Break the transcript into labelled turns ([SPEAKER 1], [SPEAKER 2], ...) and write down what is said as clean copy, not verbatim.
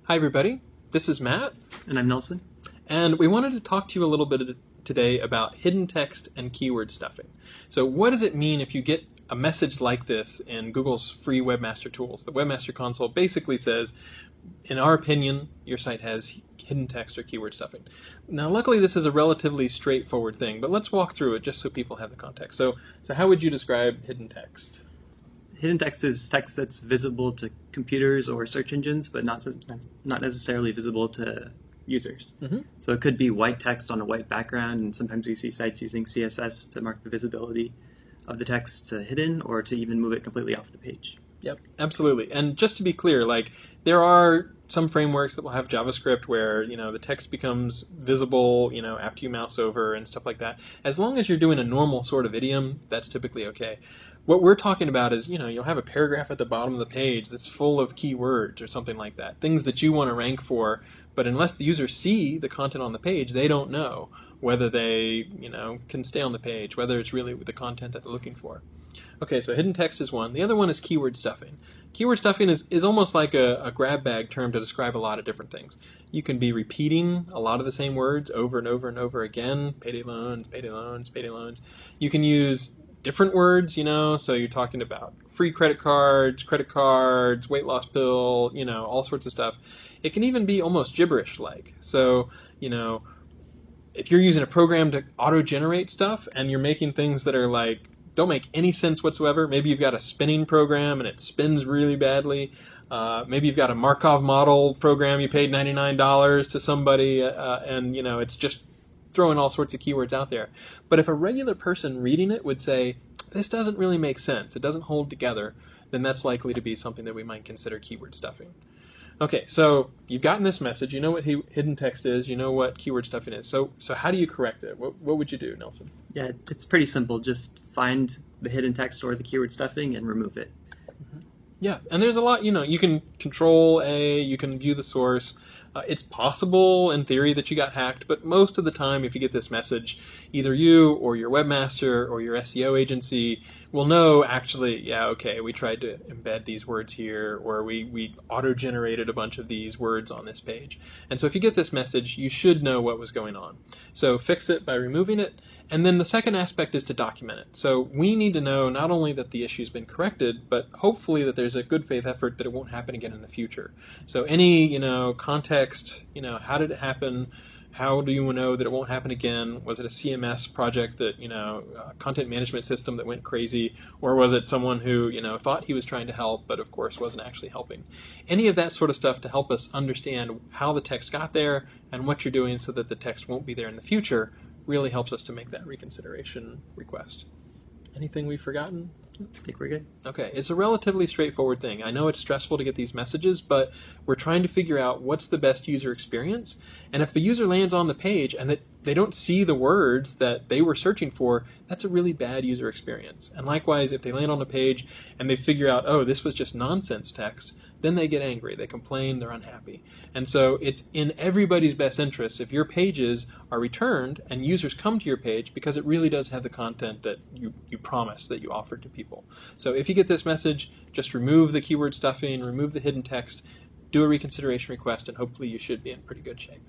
[SPEAKER 1] Hi everybody, this is Matt,
[SPEAKER 2] And I'm Nelson.
[SPEAKER 1] and we wanted to talk to you a little bit today about hidden text and keyword stuffing. So what does it mean if you get a message like this in Google's free Webmaster Tools? The Webmaster Console basically says, in our opinion, your site has hidden text or keyword stuffing. Now luckily this is a relatively straightforward thing, but let's walk through it just so people have the context. So how would you describe hidden text?
[SPEAKER 2] Hidden text is text that's visible to computers or search engines, but not necessarily visible to users.
[SPEAKER 1] Mm-hmm.
[SPEAKER 2] So it could be white text on a white background, and sometimes we see sites using CSS to mark the visibility of the text to hidden or to even move it completely off the page.
[SPEAKER 1] Yep, absolutely. And just to be clear, there are some frameworks that will have JavaScript where, the text becomes visible, after you mouse over and stuff like that. As long as you're doing a normal sort of idiom, that's typically okay. What we're talking about is, you'll have a paragraph at the bottom of the page that's full of keywords or something like that, things that you want to rank for, but unless the users see the content on the page, they don't know whether they, can stay on the page, whether it's really the content that they're looking for. Okay, so hidden text is one. The other one is keyword stuffing. Keyword stuffing is almost like a grab bag term to describe a lot of different things. You can be repeating a lot of the same words over and over and over again. Payday loans, payday loans, payday loans. You can use different words, so you're talking about free credit cards, weight loss pill, all sorts of stuff. It can even be almost gibberish-like. So, if you're using a program to auto-generate stuff and you're making things that are don't make any sense whatsoever. Maybe you've got a spinning program and it spins really badly. Maybe you've got a Markov model program you paid $99 to somebody and it's just throwing all sorts of keywords out there. But if a regular person reading it would say, this doesn't really make sense, it doesn't hold together, then that's likely to be something that we might consider keyword stuffing. Okay, so you've gotten this message, you know what hidden text is, you know what keyword stuffing is. So how do you correct it? What would you do, Nelson?
[SPEAKER 2] Yeah, it's pretty simple. Just find the hidden text or the keyword stuffing and remove it.
[SPEAKER 1] Yeah, and there's a lot, you can control A, you can view the source. It's possible in theory that you got hacked, but most of the time if you get this message, either you or your webmaster or your SEO agency will know actually, yeah, okay, we tried to embed these words here, or we auto-generated a bunch of these words on this page. And so if you get this message, you should know what was going on. So fix it by removing it. And then the second aspect is to document it. So we need to know not only that the issue's been corrected, but hopefully that there's a good faith effort that it won't happen again in the future. So any, context, how did it happen? How do you know that it won't happen again? Was it a CMS project that, a content management system that went crazy? Or was it someone who, thought he was trying to help, but of course wasn't actually helping? Any of that sort of stuff to help us understand how the text got there and what you're doing so that the text won't be there in the future really helps us to make that reconsideration request. Anything we've forgotten?
[SPEAKER 2] I think we're good.
[SPEAKER 1] Okay, it's a relatively straightforward thing. I know it's stressful to get these messages, but we're trying to figure out what's the best user experience. And if the user lands on the page and they don't see the words that they were searching for, that's a really bad user experience. And likewise, if they land on the page and they figure out, oh, this was just nonsense text, then they get angry, they complain, they're unhappy. And so it's in everybody's best interest if your pages are returned and users come to your page because it really does have the content that you promised that you offered to people. So if you get this message, just remove the keyword stuffing, remove the hidden text, do a reconsideration request, and hopefully you should be in pretty good shape.